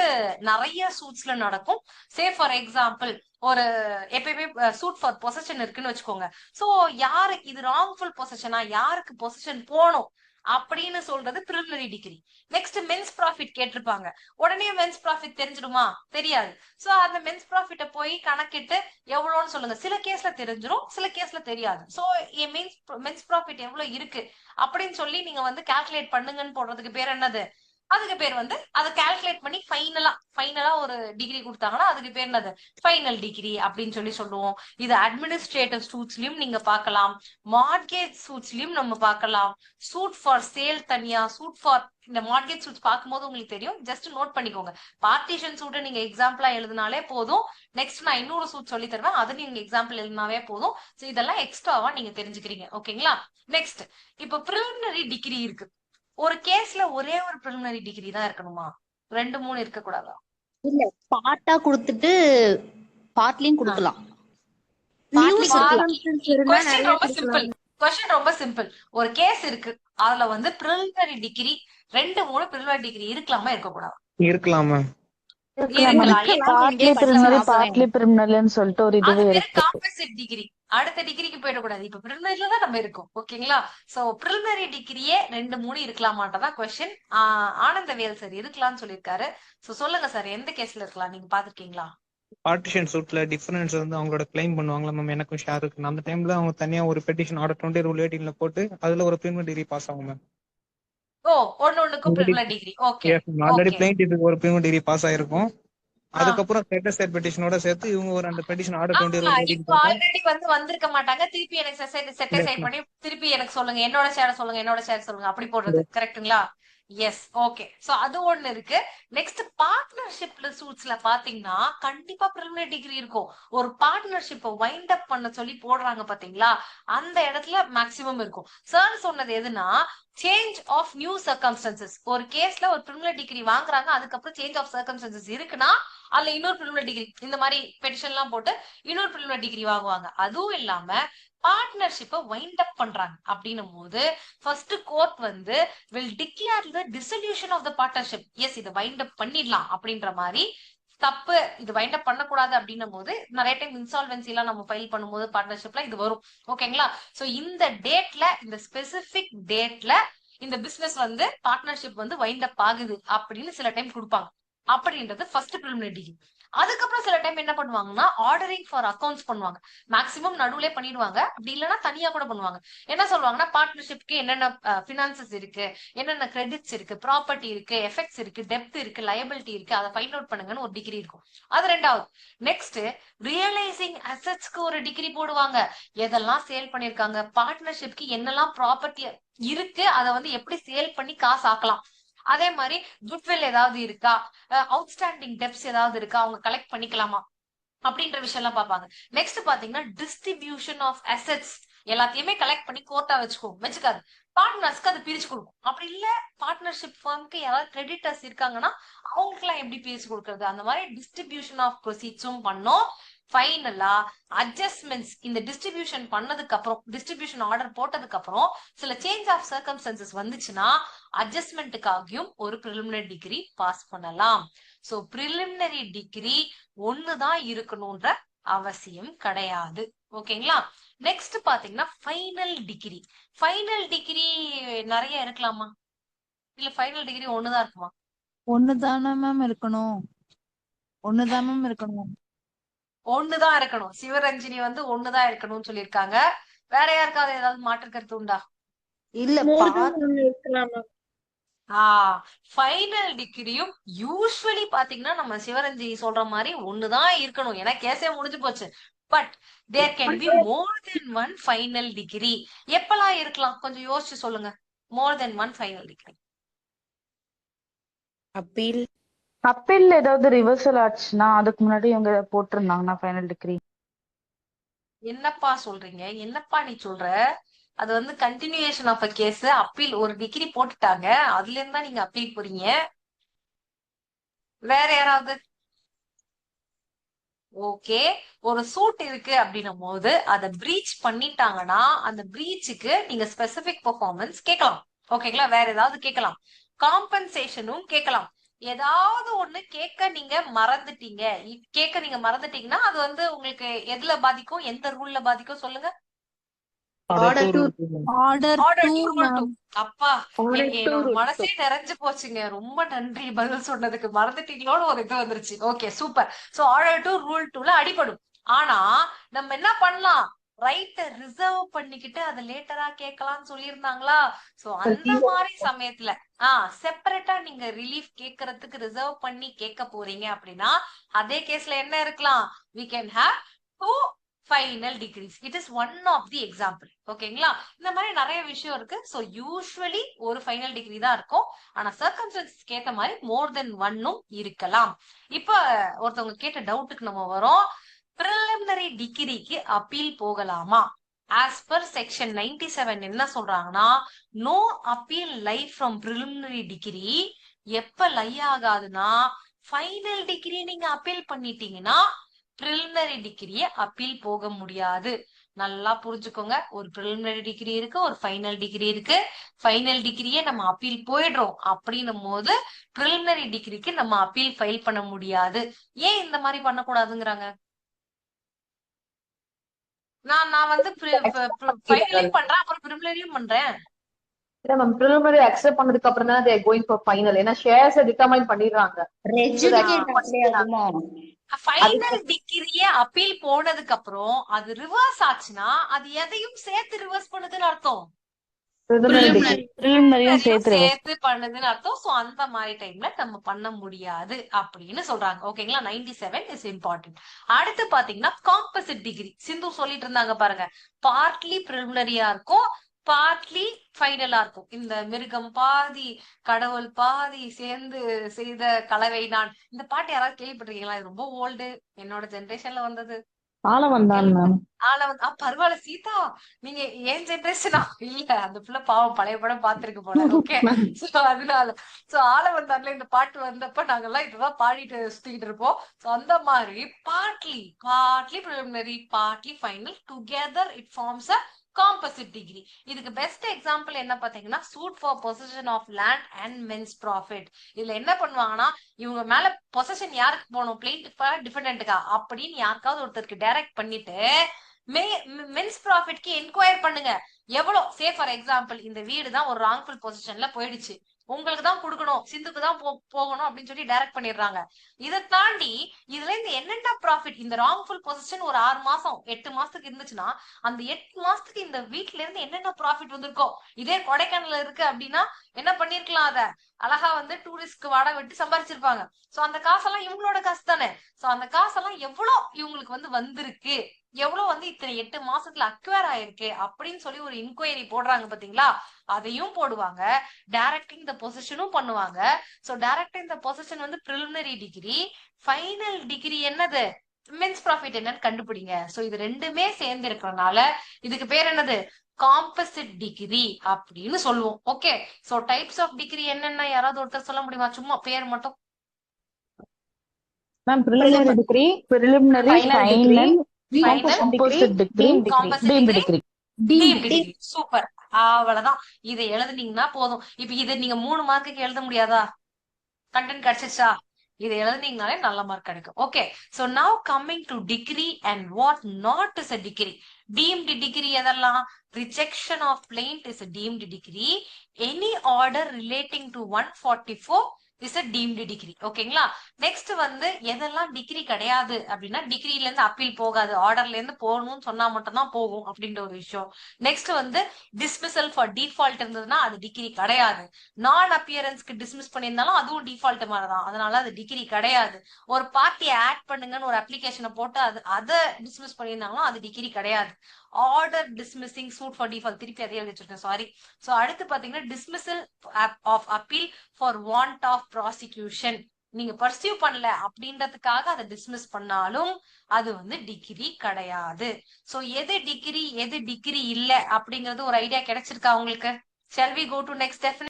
நிறைய சூட்ஸ்ல நடக்கும். சே ஃபார் எக்ஸாம்பிள், ஒரு எப்பயுமே சூட் ஃபார் பொசஷன் இருக்குன்னு வச்சுக்கோங்க. சோ யாருக்கு இது ராங்ஃபுல் பொசஷனா, யாருக்கு பொசஷன் போகணும் அப்படின்னு சொல்றது preliminary decree. Next mesne profit கேட்டிருப்பாங்க. உடனே மென்ஸ் ப்ராஃபிட் தெரிஞ்சிடுமா? தெரியாது. சோ அந்த மென்ஸ் ப்ராஃபிட்ட போய் கணக்கிட்டு எவ்வளவுன்னு சொல்லுங்க. சில கேஸ்ல தெரிஞ்சிடும், சில கேஸ்ல தெரியாது. சோ மென்ஸ் ப்ராஃபிட் எவ்வளவு இருக்கு அப்படின்னு சொல்லி நீங்க வந்து கால்குலேட் பண்ணுங்கன்னு போடுறதுக்கு பேர் என்னது? அதுக்கு பேர் வந்து அதை கால்குலேட் பண்ணி ஃபைனலா ஒரு டிகிரி கொடுத்தாங்கன்னா அதுக்கு பேர் என்னது? ஃபைனல் டிகிரி அப்படின்னு சொல்லி சொல்லுவோம். இது அட்மினிஸ்ட்ரேட்டிவ் சூட்ஸ்லயும் நீங்க பார்க்கலாம், மார்ட்கேஜ் சூட்ஸ்லயும் நம்ம பார்க்கலாம். சூட் ஃபார் சேல் தனியா, சூட் ஃபார் இந்த மார்ட்கேஜ் சூட்ஸ் பார்க்கும்போது உங்களுக்கு தெரியும், ஜஸ்ட் நோட் பண்ணிக்கோங்க. பார்ட்டிஷன் சூட்டை நீங்க எக்ஸாம்பிளா எழுதினாலே போதும். நெக்ஸ்ட் நான் இன்னொரு சூட் சொல்லி தருவேன், அதை நீங்க எக்ஸாம்பிள் எழுதினாவே போதும். சோ இதெல்லாம் எக்ஸ்ட்ராவா நீங்க தெரிஞ்சுக்கிறீங்க. ஓகேங்களா, நெக்ஸ்ட் இப்ப பிரிலிமினரி டிகிரி இருக்கு. ஒரு கேஸ்ல ஒரே ஒரு பிரிலிமினரி டிகிரி தான் இருக்கணுமா? 2 3 இருக்க கூடாதா? இல்ல, பார்ட்டா கொடுத்துட்டு பார்ட்லயும் கொடுக்கலாம். கொஸ்டின் ரொம்ப சிம்பிள். ஒரு கேஸ் இருக்கு, அதுல வந்து பிரிலிமினரி டிகிரி 2 3 பிரிலிமினரி டிகிரி இருக்கலாமா, இருக்க கூடாதா? இருக்கலாம் மேம். பார்ட்லி பிரிமினல்னு சொல்லிட்டு ஒரு இதுவே இருக்கு. காம்பன்சேட் டிகிரி அடுத்த டிகிரிக்கு போயிடக்கூடாது. இப்ப பிரிலிமினரில தான் நம்ம இருக்கோம். ஓகேங்களா, சோ பிரிலிமினரி டிகிரியே 2 3 இருக்கலாமாட்டதான் கொஸ்டின். ஆனந்தவேல் சார் இருக்கலாம்னு சொல்லியிருக்காரு. சோ சொல்லுங்க சார், எந்த கேஸ்ல இருக்கலாம்? நீங்க பாத்துருக்கீங்களா? பார்ட்டிஷன் சூட்ல டிஃபரன்ஸ் வந்து அவங்களோட கிளைம் பண்ணுவாங்களா மேம்? எனக்கும் ஷேர் இருக்கு. அந்த டைம்ல அவங்க தனியா ஒரு பெட்டிஷன் ஆர்டர் 20 ரூல் 18ல போட்டு அதுல ஒரு பிரிமினரி டிகிரி பாஸ் ஆகும் மேம். ஓ, ஒண்ணுக்கும் பிரிலிமினரி டிகிரி. ஓகே, ஆல்ரெடி பிளைன்டிஃப்க்கு ஒரு பிரிமினரி டிகிரி பாஸ் ஆயிருக்கும். அதுக்கப்புறம் செட் பெட்டிஷனோட சேர்த்து இவங்க ஒரு அந்த பெட்டிஷன் ஆர்டர் 20 ரூல் 18 இப்போ ஆல்ரெடி வந்து வந்திருக்க மாட்டாங்க, திருப்பி எனக்கு செட் பண்ணி திருப்பி எனக்கு சொல்லுங்க, என்னோட ஷேர் சொல்லுங்க, அப்படி போடுறது கரெக்ட்டுங்களா? S, okay. சோ அது ஒண்ணு இருக்கு. நெக்ஸ்ட் பார்ட்னர்ஷிப்ல சூட்ஸ்ல பாத்தீங்கன்னா கண்டிப்பா பிரிலிமினரி டிகிரி இருக்கும். ஒரு பார்ட்னர்ஷிப்பை வைண்ட் அப் பண்ண சொல்லி போடுறாங்க பாத்தீங்களா, அந்த இடத்துல மேக்சிமம் இருக்கும். சார் சொன்னது எதுனா, சேஞ்ச் ஆஃப் நியூ சர்க்கம்ஸ்டன்சஸ். ஒரு கேஸ்ல ஒரு பிரிலிமினரி டிகிரி வாங்குறாங்க, அதுக்கப்புறம் சேஞ்ச் ஆஃப் சர்க்கம்ஸ்டன்சஸ் இருக்குன்னா அதுல இன்னொரு பிரிலிமினரி டிகிரி, இந்த மாதிரி பெட்டிஷன் எல்லாம் போட்டு இன்னொரு பிரிலிமினரி டிகிரி வாங்குவாங்க. அதுவும் இல்லாம பார்ட்னர்ஷிப்பை வைண்ட் அப் பண்றாங்க அப்படின்னும் போது ஃபர்ஸ்ட் கோர்ட் வந்து will declare the dissolution of the partnership. Yes, இதை வைண்ட் அப் பண்ணிடலாம் அப்படின்ற மாதிரி. தப்பு, இது வைண்ட் அப் பண்ணக்கூடாது அப்படின்னும் போது நிறைய டைம் இன்சால்வென்சி எல்லாம் நம்ம ஃபைல் பண்ணும்போது பார்ட்னர்ஷிப்ல இது வரும். ஓகேங்களா, சோ இந்த டேட்ல, இந்த ஸ்பெசிபிக் டேட்ல இந்த பிசினஸ் வந்து பார்ட்னர்ஷிப் வந்து வைண்ட் அப் ஆகுது அப்படின்னு சில டைம் கொடுப்பாங்க. அப்படின்றது ஃபர்ஸ்ட் பிரிலிமினரி டிகிரி. அதுக்கப்புறம் சில டைம் என்ன பண்ணுவாங்கன்னா ஆர்டரிங் ஃபார் அக்கௌண்ட்ஸ் பண்ணுவாங்க. மேக்சிமம் நடுவுலே பண்ணிடுவாங்க, அப்படி இல்லைன்னா தனியா கூட பண்ணுவாங்க. என்ன சொல்லுவாங்கன்னா பார்ட்னர்ஷிப்க்கு என்னென்ன பினான்சஸ் இருக்கு, என்னென்ன கிரெடிட்ஸ் இருக்கு, ப்ராப்பர்ட்டி இருக்கு, எஃபெக்ட்ஸ் இருக்கு, டெப்த் இருக்கு, லயபிலிட்டி இருக்கு, அதை ஃபைண்ட் அவுட் பண்ணுங்கன்னு ஒரு டிகிரி இருக்கும். அது ரெண்டாவது. நெக்ஸ்ட் ரியலைசிங் அசெட்ஸ்க்கு ஒரு டிகிரி போடுவாங்க. எதெல்லாம் சேல் பண்ணிருக்காங்க, பார்ட்னர்ஷிப்க்கு என்னெல்லாம் ப்ராப்பர்ட்டி இருக்கு, அதை வந்து எப்படி சேல் பண்ணி காசு ஆக்கலாம். அதே மாதிரி குட்வில் ஏதாவது இருக்கா, அவுட்ஸ்டாண்டிங் டெப்ஸ் ஏதாவது இருக்கா, அவங்க கலெக்ட் பண்ணிக்கலாமா அப்படின்ற விஷயம் எல்லாம் பார்ப்பாங்க. நெக்ஸ்ட் பாத்தீங்கன்னா டிஸ்ட்ரிபியூஷன் ஆஃப் அசெட்ஸ். எல்லாத்தையுமே கலெக்ட் பண்ணி கோர்ட்டா வச்சுக்காது, பார்ட்னர்ஸ்க்கு அது பிரிச்சு கொடுக்கும். அப்படி இல்ல பார்ட்னர்ஷிப் ஃபார்முக்கு யாராவது கிரெடிட்டர்ஸ் இருக்காங்கன்னா அவங்களுக்கு எல்லாம் எப்படி பிரிச்சு கொடுக்கறது, அந்த மாதிரி டிஸ்ட்ரிபியூஷன் ஆஃப் ப்ரொசீட்ஸும் பண்ணோம். ஃபைனலா அட்ஜஸ்ட்மெண்ட்ஸ். இந்த டிஸ்ட்ரிபியூஷன் பண்ணதுக்கு அப்புறம், டிஸ்ட்ரிபியூஷன் ஆர்டர் போட்டதுக்கு அப்புறம் சில சேஞ்ச் ஆஃப் சர்க்கம்ஸ்டன்சஸ் வந்துச்சுன்னா அட்ஜஸ்ட்மெண்ட்டுக்காகியும் ஒரு பிரிலிமினரி டிகிரி பாஸ் பண்ணலாம். சோ பிரிலிமினரி டிகிரி ஒண்ணுதான் இருக்கணும்ன்ற அவசியம் கிடையாது. ஓகேங்களா? நெக்ஸ்ட் பாத்தீங்கன்னா ஃபைனல் டிகிரி. ஃபைனல் டிகிரி நிறைய இருக்கலாமா, இல்ல ஃபைனல் டிகிரி ஒண்ணுதான் இருக்குமா? ஒண்ணுதானே மேம் இருக்கணும், ஒண்ணுதான் மேம் இருக்கணும். ஒண்ணுதான் இருக்கணும். சிவரஞ்சினி வந்து ஒண்ணுதான் இருக்கணும்னு சொல்லியிருக்காங்க. வேற யாருக்காவது ஏதாவது மாற்று கருத்து உண்டா? இல்ல ஃபைனல் டிகிரியும் யூஸ்வலி பாத்தீங்கன்னா நம்ம சிவரஞ்சினி சொல்ற மாதிரி ஒண்ணுதான் இருக்கணும், ஏன்னா கேஸே முடிஞ்சு போச்சு. But there can be more then one final decree. எப்பெல்லாம் இருக்கலாம் கொஞ்சம் யோசிச்சு சொல்லுங்க. More then one final decree. Appeal ஏதாவது ரிவர்சல் ஆச்சுன்னா அதுக்கு முன்னாடி இவங்க போட்டிருந்தாங்கன்னா ஃபைனல் டிகிரி. என்னப்பா சொல்றீங்க, என்னப்பா நீ சொல்ற? அது வந்து continuation of a case. Appeal ஒரு டிகிரி போட்டுட்டாங்க, அதுல இருந்தா நீங்க அப்பீல் போறீங்க. வேற யாராவது? ஓகே, ஒரு சூட் இருக்கு அப்படின்னும் போது அதை பிரீச் பண்ணிட்டாங்கன்னா அந்த பிரீச்சுக்கு நீங்க ஸ்பெசிபிக் பெர்ஃபார்மன்ஸ் கேட்கலாம். ஓகேங்களா? வேற ஏதாவது கேட்கலாம், காம்பன்சேஷனும் கேட்கலாம். ஏதாவது ஒண்ணு கேட்க நீங்க மறந்துட்டீங்கன்னா அது வந்து உங்களுக்கு எதுல பாதிக்கும், எந்த ரூல்ல பாதிக்கும் சொல்லுங்க? Order to order order 2 2 rule 2. Ma'am. அப்பா, Order to என்னோட rule மனசே நிறைஞ்சு போச்சுங்க. ரொம்ப நன்றி பதில் சொன்னதுக்கு. மறந்துட்டீங்களோன்னு ஒரு இது வந்துருச்சு. Okay, super. So order 2 rule 2ல அடிபடும். ஆனா நம்ம என்ன பண்ணலாம், ரைட்ட ரிசர்வ் பண்ணிக்கிட்டு அதை லேட்டரா கேட்கலாம்னு சொல்லியிருந்தாங்களா? சோ அந்த மாதிரி சமயத்துல செப்பரேட்டா நீங்க ரிலீஃப் கேட்கறதுக்கு ரிசர்வ் பண்ணி கேட்க போறீங்க அப்படின்னா அதே கேஸ்ல என்ன இருக்கலாம், we can have two final decrees. It is one of the example. ஓகேங்களா? இந்த மாதிரி நிறைய விஷயம் இருக்கு. சோ யூஸ்வலி ஒரு ஃபைனல் டிகிரி தான் இருக்கும், ஆனா சர்க்கம்ஸ்டன்சஸ்க்கு ஏத்த மாதிரி மோர் தென் ஒன்னும் இருக்கலாம். இப்ப ஒருத்தவங்க கேட்ட டவுட்டுக்கு நம்ம வரோம். பிரிலிமினரி டிகிரிக்கு அப்பீல் போகலாமா? ஆஸ் பர் செக்ஷன் 97 என்ன சொல்றாங்கன்னா, no appeal lie from preliminary decree. எப்ப லை ஆகாதுன்னா ஃபைனல் டிகிரி நீங்க அப்பீல் பண்ணிட்டீங்கன்னா பிரிலிமினரி டிகிரிய அப்பீல் போக முடியாது. நல்லா புரிஞ்சுக்கோங்க, ஒரு பிரிலிமினரி டிகிரி இருக்கு, ஒரு ஃபைனல் டிகிரி இருக்கு. ஃபைனல் டிகிரியே நம்ம அப்பீல் போயிடுறோம் அப்படின்னும் போது பிரிலிமினரி டிகிரிக்கு நம்ம அப்பீல் ஃபைல் பண்ண முடியாது. ஏன் இந்த மாதிரி பண்ணக்கூடாதுங்கிறாங்க? நான் வந்து ஃபைனலையும் பண்றேன், அப்புறம் பிரிலிமினரியும் பண்றேன். இல்ல மேம், preliminary accept பண்ணதுக்கு அப்புறம் தான் they are going for final. ஏன்னா shares டிட்டர்மைன் பண்ணிடுறாங்க. ஃபைனல் டிகிரிய அப்பீல் போனதுக்கு அப்புறம் அது ரிவர்ஸ் ஆச்சுன்னா அது எதையும் சேர்த்து ரிவர்ஸ் பண்ணுதுன்னு அர்த்தம், பிரிலிமினரியும் சேர்த்து பண்ணுதுன்னு அர்த்தம். சோ அந்த மாதிரி டைம்ல நம்ம பண்ண முடியாது அப்படின்னு சொல்றாங்க. ஓகேங்களா? 97 இஸ் இம்பார்ட்டன்ட். அடுத்து பாத்தீங்கன்னா காம்போசிட் டிகிரி. சிந்து சொல்லிட்டு இருந்தாங்க பாருங்க, பார்ட்லி பிரிலிமினரியா இருக்கும், பார்ட்லி ஃபைனலா இருக்கும். இந்த மிருகம் பாதி கடவுள் பாதி சேர்ந்து செய்த கலவை நான். இந்த பாட்டு யாராவது கேள்விப்பட்டிருக்கீங்களா? இது ரொம்ப ஓல்டு, என்னோட ஜெனரேஷன்ல வந்தது. ஆளவந்தான் மேம். பரவாயில்ல சீதா, நீங்க ஏன் ஜெனரேஷனா? இல்ல, அந்த பிள்ளை பாவம் பழைய படம் பாத்துருக்கு போல. ஓகே, அதனால ஆளவந்தான்ல இந்த பாட்டு வந்தப்ப நாங்கெல்லாம் இதுதான் பாடிட்டு சுத்திக்கிட்டு இருப்போம். அந்த மாதிரி partly preliminary, partly final, together it forms a composite decree. இதுக்கு பெஸ்ட் எக்ஸாம்பிள் என்ன பாத்தீங்கன்னா suit for possession of land and mesne profit. இதுல என்ன பண்ணுவாங்கன்னா இவங்க மேல பொசஷன் யாருக்கு போகணும், பிளெயின்டிஃபா டிஃபெண்டன்ட்டுக்கா அப்படின்னு யாருக்காவது ஒருத்தருக்கு டைரக்ட் பண்ணிட்டு மென்ஸ் ப்ராஃபிட்க்கு என்கொயர் பண்ணுங்க. எவ்வளவு, சே ஃபார் எக்ஸாம்பிள் இந்த வீடு தான் ஒரு ராங்ஃபுல் பொசிஷன்ல போயிடுச்சு, உங்களுக்கு தான் கொடுக்கணும், சிந்துக்கு தான் போகணும் அப்படின்னு சொல்லி டைரக்ட் பண்ணிடுறாங்க. இதை தாண்டி இதுல இருந்து என்னென்ன ப்ராஃபிட், இந்த ராங்ஃபுல் பொசிஷன் ஒரு 6 மாசம் 8 மாசத்துக்கு இருந்துச்சுன்னா அந்த 8 மாசத்துக்கு இந்த வீட்ல இருந்து என்னென்ன ப்ராஃபிட் வந்திருக்கோ, இதே கொடைக்கானல்ல இருக்கு அப்படின்னா என்ன பண்ணிருக்கலாம், அத அழகா வந்து டூரிஸ்ட்க்கு வாடகை விட்டு சம்பாரிச்சிருப்பாங்க. சோ அந்த காசெல்லாம் இவங்களோட காசு தானே. சோ அந்த காசெல்லாம் எவ்வளவு இவங்களுக்கு வந்து வந்திருக்கு, எவ்வளவு வந்து இத்தனை 8 மாசத்துல அக்வேர் ஆயிருக்கு அப்படின்னு சொல்லி ஒரு இன்கொயரி போடுறாங்க பாத்தீங்களா, அதையும் போடுவாங்க. டைரக்டிங் த பொசிஷனும் பண்ணுவாங்க. சோ டைரக்டிங் த பொசிஷன் வந்து பிரிலிமினரி டிகிரி, ஃபைனல் டிகிரி என்னது இமென்ஸ் ப்ராஃபிட் என்னன்னு கண்டுபிடிங்க. சோ இது ரெண்டுமே சேர்ந்து இருக்கிறதுனால இதுக்கு பேர் என்னது, காம்பசிட் டிகிரி அப்படின்னு சொல்லுவோம். Okay, so types of degree என்னென்ன யாராவது ஒருத்தர் சொல்ல முடியுமா, சும்மா பேர் மட்டும்? Ma'am preliminary degree, preliminary, final degree, final, composite degree, composite degree, deemed deemed degree. degree. Team degree. Super, அவ்வளவுதான். இதை எழுதுனீங்கன்னா போதும். இப்ப இதை நீங்க 3 மார்க்குக்கு எழுத முடியாதா? கண்டென்ட் கிடைச்சிச்சா? இதை எழுதுனீங்கனாலே நல்ல மார்க் கிடைக்கும். Okay, so now coming to decree and what not is a decree. Deemed decree எதெல்லாம்? Rejection of plaint is a deemed decree. Any order relating to 144 is a deemed decree. ஓகேங்களா? நெக்ஸ்ட் வந்து எதெல்லாம் டிகிரி கிடையாது அப்படின்னா, டிகிரில இருந்து அப்பீல் போகாது, ஆர்டர்ல இருந்து போகணும்னு சொன்னா மட்டும் தான் போகும் அப்படின்ற ஒரு விஷயம். நெக்ஸ்ட் வந்து டிஸ்மிசல் ஃபார் டிஃபால்ட் இருந்ததுன்னா அது டிகிரி கிடையாது. நான் அப்பியரன்ஸ்க்கு டிஸ்மிஸ் பண்ணியிருந்தாலும் அதுவும் டிஃபால்ட் மாதிரிதான், அதனால அது டிகிரி கிடையாது. ஒரு பார்ட்டியை ஆட் பண்ணுங்கன்னு ஒரு அப்ளிகேஷனை போட்டு அதை டிஸ்மிஸ் பண்ணியிருந்தாலும் அது டிகிரி கிடையாது. Order dismissing suit for default, திருப்பி அதே எழுதி வச்சிருக்கேன், சாரி. சோ அடுத்து பாத்தீங்கன்னா dismissal of appeal for want of prosecution, நீங்க பர்சியூ பண்ணல அப்படின்றதுக்காக அதை டிஸ்மிஸ் பண்ணாலும் அது வந்து டிகிரி கிடையாது. சோ எது டிகிரி எது டிகிரி இல்ல அப்படிங்கறது ஒரு ஐடியா கிடைச்சிருக்கா உங்களுக்கு? Shall we go to next definition?